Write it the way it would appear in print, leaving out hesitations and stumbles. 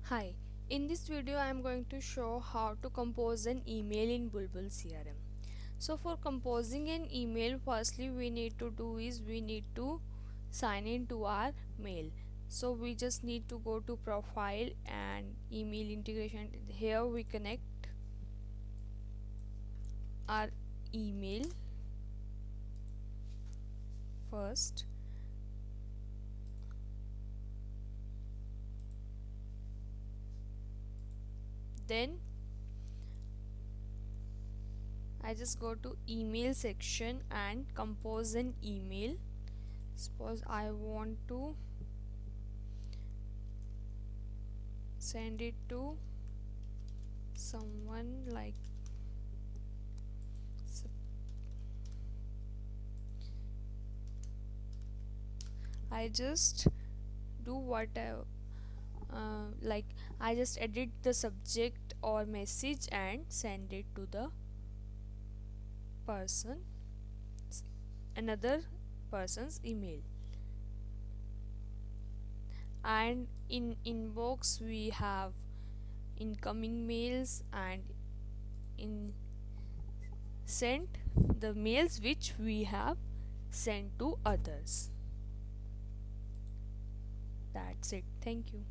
Hi, in this video I am going to show how to compose an email in Bulbul CRM. So for composing an email, firstly we need to do is we need to sign in to our mail. So we just need to go to profile and email integration. Here we connect our email first. Then I just go to email section and compose an email. Suppose I want to send it to someone like I just do what like I just edit the subject or message and send it to the person, another person's email. And in inbox we have incoming mails and in sent the mails which we have sent to others. That's it. Thank you.